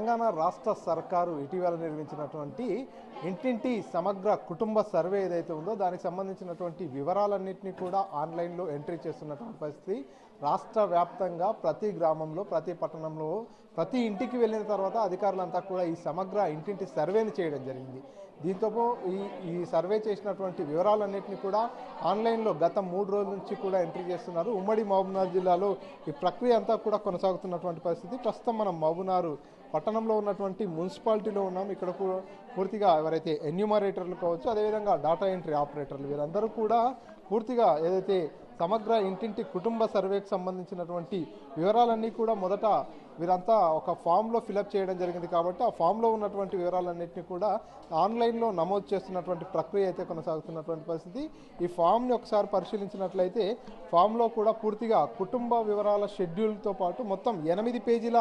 తెలంగాణ రాష్ట్ర సర్కారు ఇటీవల నిర్మించినటువంటి ఇంటింటి సమగ్ర కుటుంబ సర్వే ఏదైతే ఉందో దానికి సంబంధించినటువంటి వివరాలన్నింటినీ కూడా ఆన్లైన్లో ఎంట్రీ చేస్తున్నటువంటి పరిస్థితి. రాష్ట్ర వ్యాప్తంగా ప్రతి గ్రామంలో, ప్రతి పట్టణంలో, ప్రతి ఇంటికి వెళ్ళిన తర్వాత అధికారులంతా కూడా ఈ సమగ్ర ఇంటింటి సర్వేని చేయడం జరిగింది. దీంతో ఈ సర్వే చేసినటువంటి వివరాలన్నింటినీ కూడా ఆన్లైన్లో గత 3 రోజుల నుంచి కూడా ఎంట్రీ చేస్తున్నారు. ఉమ్మడి మహబూబ్నగర్ జిల్లాలో ఈ ప్రక్రియ అంతా కూడా కొనసాగుతున్నటువంటి పరిస్థితి. ప్రస్తుతం మనం మహబూబ్నగర్ పట్టణంలో ఉన్నటువంటి మున్సిపాలిటీలో ఉన్నాం. ఇక్కడ పూర్తిగా ఎవరైతే ఎన్యూమరేటర్లు కావచ్చు, అదేవిధంగా డాటా ఎంట్రీ ఆపరేటర్లు వీరందరూ కూడా పూర్తిగా ఏదైతే సమగ్ర ఇంటింటి కుటుంబ సర్వేకి సంబంధించినటువంటి వివరాలన్నీ కూడా మొదట వీరంతా ఒక ఫామ్లో ఫిలప్ చేయడం జరిగింది. కాబట్టి ఆ ఫామ్లో ఉన్నటువంటి వివరాలన్నింటినీ కూడా ఆన్లైన్లో నమోదు చేస్తున్నటువంటి ప్రక్రియ అయితే కొనసాగుతున్నటువంటి పరిస్థితి. ఈ ఫామ్ని ఒకసారి పరిశీలించినట్లయితే ఫామ్లో కూడా పూర్తిగా కుటుంబ వివరాల షెడ్యూల్తో పాటు మొత్తం 8 పేజీల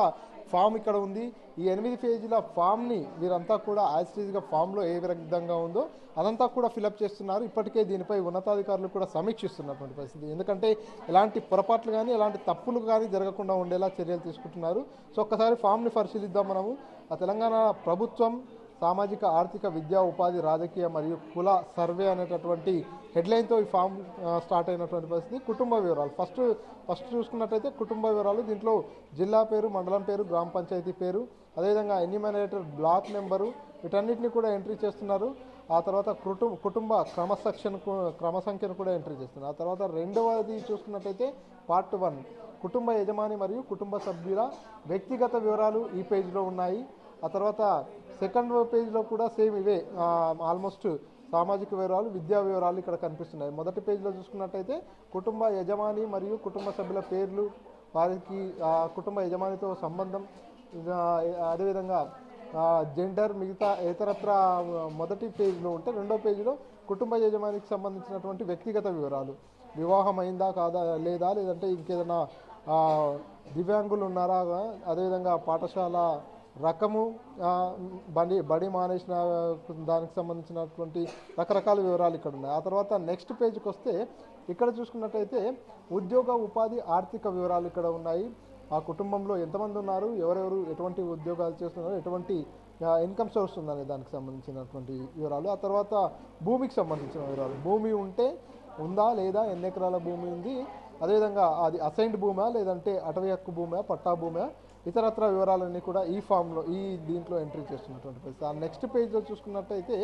ఫామ్ ఇక్కడ ఉంది. ఈ 8 పేజీల ఫామ్ని వీరంతా కూడా యాజ్టీజ్గా ఫామ్లో ఏ విధంగా ఉందో అదంతా కూడా ఫిలప్ చేస్తున్నారు. ఇప్పటికే దీనిపై ఉన్నతాధికారులు కూడా సమీక్షిస్తున్నటువంటి పరిస్థితి. ఎందుకంటే ఎలాంటి పొరపాట్లు కానీ ఎలాంటి తప్పులు కానీ జరగకుండా ఉండేలా చర్యలు తీసుకుంటున్నారు. సో ఒక్కసారి ఫామ్ని పరిశీలిద్దాం మనము. తెలంగాణ ప్రభుత్వం సామాజిక ఆర్థిక విద్యా ఉపాధి రాజకీయ మరియు కుల సర్వే అనేటటువంటి హెడ్లైన్తో ఈ ఫామ్ స్టార్ట్ అయినటువంటి పరిస్థితి. కుటుంబ వివరాలు ఫస్ట్ చూసుకున్నట్టయితే కుటుంబ వివరాలు, దీంట్లో జిల్లా పేరు, మండలం పేరు, గ్రామ పంచాయతీ పేరు, అదేవిధంగా ఎన్యూమరేటర్ బ్లాక్ నెంబరు, వీటన్నిటిని కూడా ఎంట్రీ చేస్తున్నారు. ఆ తర్వాత కుటుంబ క్రమసంఖ్యను కూడా ఎంట్రీ చేస్తున్నారు. ఆ తర్వాత రెండవది చూసుకున్నట్టయితే పార్ట్ 1 కుటుంబ యజమాని మరియు కుటుంబ సభ్యుల వ్యక్తిగత వివరాలు ఈ పేజీలో ఉన్నాయి. ఆ తర్వాత సెకండ్ పేజ్లో కూడా సేమ్ ఇవే ఆల్మోస్ట్ సామాజిక వివరాలు, విద్యా వివరాలు ఇక్కడ కనిపిస్తున్నాయి. మొదటి పేజీలో చూసుకున్నట్టయితే కుటుంబ యజమాని మరియు కుటుంబ సభ్యుల పేర్లు, వారికి కుటుంబ యజమానితో సంబంధం, అదేవిధంగా జెండర్, మిగతా ఇతరత్ర మొదటి పేజీలో ఉంటే రెండో పేజీలో కుటుంబ యజమానికి సంబంధించినటువంటి వ్యక్తిగత వివరాలు, వివాహం అయిందా కాదా లేదా, లేదంటే ఇంకేదైనా దివ్యాంగులు ఉన్నారా, అదేవిధంగా పాఠశాల రకము, బడి మానేసిన దానికి సంబంధించినటువంటి రకరకాల వివరాలు ఇక్కడ ఉన్నాయి. ఆ తర్వాత నెక్స్ట్ పేజ్కి వస్తే ఇక్కడ చూసుకున్నట్టయితే ఉద్యోగ ఉపాధి ఆర్థిక వివరాలు ఇక్కడ ఉన్నాయి. ఆ కుటుంబంలో ఎంతమంది ఉన్నారు, ఎవరెవరు ఎటువంటి ఉద్యోగాలు చేస్తున్నారు, ఎటువంటి ఇన్కమ్ సోర్స్ ఉందనే దానికి సంబంధించినటువంటి వివరాలు. ఆ తర్వాత భూమికి సంబంధించిన వివరాలు, భూమి ఉందా లేదా, ఎన్ని ఎకరాల భూమి ఉంది, అదేవిధంగా అది అసైన్డ్ భూమా లేదంటే అటవీ హక్కు భూమా, పట్టా భూమా, ఇతరత్ర వివరాలన్నీ కూడా దీంట్లో ఎంట్రీ చేస్తున్నటువంటి పరిస్థితి. ఆ నెక్స్ట్ పేజ్లో చూసుకున్నట్టయితే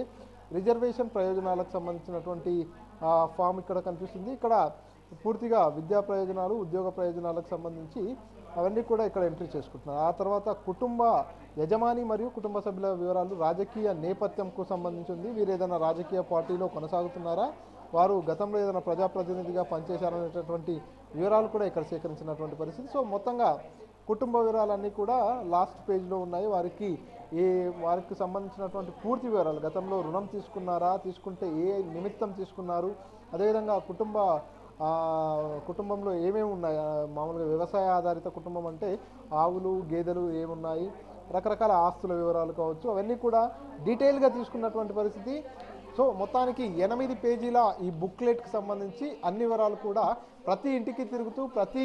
రిజర్వేషన్ ప్రయోజనాలకు సంబంధించినటువంటి ఫామ్ ఇక్కడ కనిపిస్తుంది. ఇక్కడ పూర్తిగా విద్యా ప్రయోజనాలు, ఉద్యోగ ప్రయోజనాలకు సంబంధించి అవన్నీ కూడా ఇక్కడ ఎంట్రీ చేసుకుంటున్నారు. ఆ తర్వాత కుటుంబ యజమాని మరియు కుటుంబ సభ్యుల వివరాలు, రాజకీయ నేపథ్యంకు సంబంధించింది. వీరు ఏదైనా రాజకీయ పార్టీలో కొనసాగుతున్నారా, వారు గతంలో ఏదైనా ప్రజాప్రతినిధిగా పనిచేశారనేటటువంటి వివరాలు కూడా ఇక్కడ సేకరించినటువంటి పరిస్థితి. సో మొత్తంగా కుటుంబ వివరాలన్నీ కూడా లాస్ట్ పేజ్లో ఉన్నాయి. వారికి సంబంధించినటువంటి పూర్తి వివరాలు, గతంలో రుణం తీసుకున్నారా, తీసుకుంటే ఏ నిమిత్తం తీసుకున్నారు, అదేవిధంగా కుటుంబంలో ఏమేమి ఉన్నాయి, మామూలుగా వ్యవసాయ ఆధారిత కుటుంబం అంటే ఆవులు గేదెలు ఏమున్నాయి, రకరకాల ఆస్తుల వివరాలు కావచ్చు, అవన్నీ కూడా డీటెయిల్గా తీసుకున్నటువంటి పరిస్థితి. సో మొత్తానికి 8 పేజీల ఈ బుక్లెట్కి సంబంధించి అన్ని వివరాలు కూడా ప్రతి ఇంటికి తిరుగుతూ ప్రతి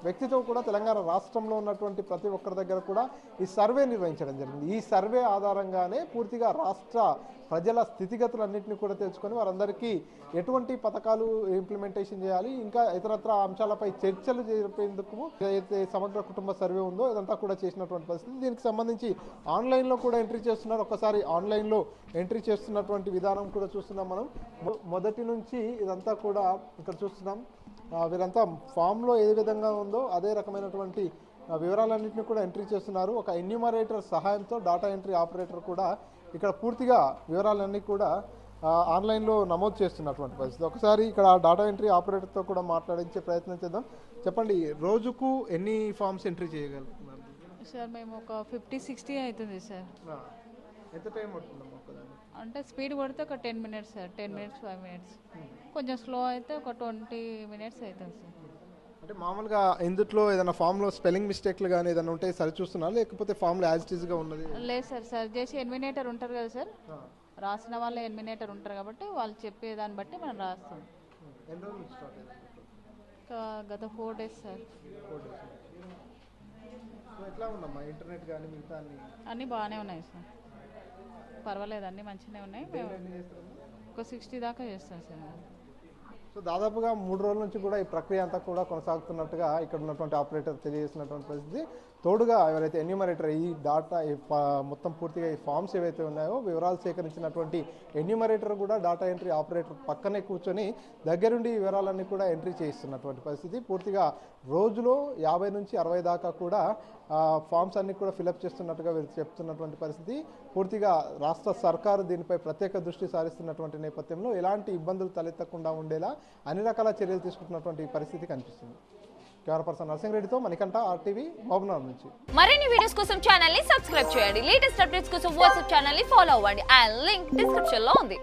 వ్యక్తితో కూడా తెలంగాణ రాష్ట్రంలో ఉన్నటువంటి ప్రతి ఒక్కరి దగ్గర కూడా ఈ సర్వే నిర్వహించడం జరిగింది. ఈ సర్వే ఆధారంగానే పూర్తిగా రాష్ట్ర ప్రజల స్థితిగతులన్నింటినీ కూడా తెలుసుకొని వారందరికీ ఎటువంటి పథకాలు ఇంప్లిమెంటేషన్ చేయాలి, ఇంకా ఇతరత్ర అంశాలపై చర్చలు జరిపేందుకు ఏదైతే సమగ్ర కుటుంబ సర్వే ఉందో ఇదంతా కూడా చేసినటువంటి పరిస్థితి. దీనికి సంబంధించి ఆన్లైన్లో కూడా ఎంట్రీ చేస్తున్నారు. ఒకసారి ఆన్లైన్లో ఎంట్రీ చేస్తున్నటువంటి విధానం కూడా చూస్తున్నాం మనం. మొదటి నుంచి ఇదంతా కూడా ఇక్కడ చూస్తున్నాం. వీరంతా ఫామ్లో ఏ విధంగా ఉందో అదే రకమైనటువంటి వివరాలన్నింటినీ కూడా ఎంట్రీ చేస్తున్నారు. ఒక ఎన్యూమరేటర్ సహాయంతో డాటా ఎంట్రీ ఆపరేటర్ కూడా ఇక్కడ పూర్తిగా వివరాలన్నీ కూడా ఆన్లైన్లో నమోదు చేస్తున్నటువంటి పరిస్థితి. ఒకసారి ఇక్కడ డాటా ఎంట్రీ ఆపరేటర్తో కూడా మాట్లాడించే ప్రయత్నం చేద్దాం. చెప్పండి, రోజుకు ఎన్ని ఫామ్స్ ఎంట్రీ చేయగలుగుతున్నారు సార్? మేము ఒక 50-60 అవుతుంది సార్. ఎంత టైం పడుతుందమ్మా ఒకదాన్ని? అంటే స్పీడ్ కొడితే ఒక 10 మినిట్స్ సార్, 10 మినిట్స్ 5 మినిట్స్, కొంచెం స్లో అయితే ఒక 20 మినిట్స్ అవుతుంది సార్. అంటే మామూలుగా ఇందులో ఏదైనా ఫామ్లో స్పెల్లింగ్ మిస్టేక్లు కానీ ఏదైనా ఉంటే సరి చూస్తున్నారు, లేకపోతే ఫామ్లో యాజ్ ఇట్ ఈస్గా ఉన్నది? లేదు సార్, సరి చేసి ఎన్మినేటర్ ఉంటారు కదా సార్, రాసిన వాళ్ళ ఎన్మినేటర్ ఉంటారు కాబట్టి వాళ్ళు చెప్పేదాన్ని బట్టి మనం రాస్తాం. ఎన్ని రోజులు స్టార్ట్ అయింది? గత 4 days సార్. 4 days. సో ఎట్లా ఉందమ్మా ఇంటర్నెట్ కానీ మిగతా అన్నీ బాగానే ఉన్నాయి సార్, పర్వాలేదు, అన్నీ మంచిగానే ఉన్నాయి. మేము ఒక 60 దాకా చేస్తాం సార్. సో దాదాపుగా 3 రోజుల నుంచి కూడా ఈ ప్రక్రియ అంతా కూడా కొనసాగుతున్నట్టుగా ఇక్కడ ఉన్నటువంటి ఆపరేటర్ తెలియజేసినటువంటి పరిస్థితి. తోడుగా ఎవరైతే ఎన్యూమరేటర్ ఈ డాటా మొత్తం పూర్తిగా ఈ ఫామ్స్ ఏవైతే ఉన్నాయో వివరాలు సేకరించినటువంటి ఎన్యూమరేటర్ కూడా డాటా ఎంట్రీ ఆపరేటర్ పక్కనే కూర్చొని దగ్గరుండి ఈ వివరాలన్నీ కూడా ఎంట్రీ చేయిస్తున్నటువంటి పరిస్థితి. పూర్తిగా రోజులో 50 నుంచి 60 దాకా కూడా ఫామ్స్ అన్ని కూడా ఫిలప్ చేస్తున్నట్టుగా వీరు చెప్తున్నటువంటి పరిస్థితి. పూర్తిగా రాష్ట్ర సర్కారు దీనిపై ప్రత్యేక దృష్టి సారిస్తున్నటువంటి నేపథ్యంలో ఎలాంటి ఇబ్బందులు తలెత్తకుండా ఉండేలా అన్ని రకాల చర్యలు తీసుకుంటున్నటువంటి పరిస్థితి కనిపిస్తుంది. కెమెరా పర్సన్ నరసింహరెడ్డితో మణికంఠ, RTV, మహబూబ్నగర్ నుంచి. మరిన్ని వీడియోస్ కోసం ఛానల్ ని సబ్స్క్రైబ్ చేయండి. లేటెస్ట్ అప్డేట్స్ కోసం వాట్సాప్ ఛానల్ ని ఫాలో అవ్వండి. ఆ లింక్ డిస్క్రిప్షన్ లో ఉంది.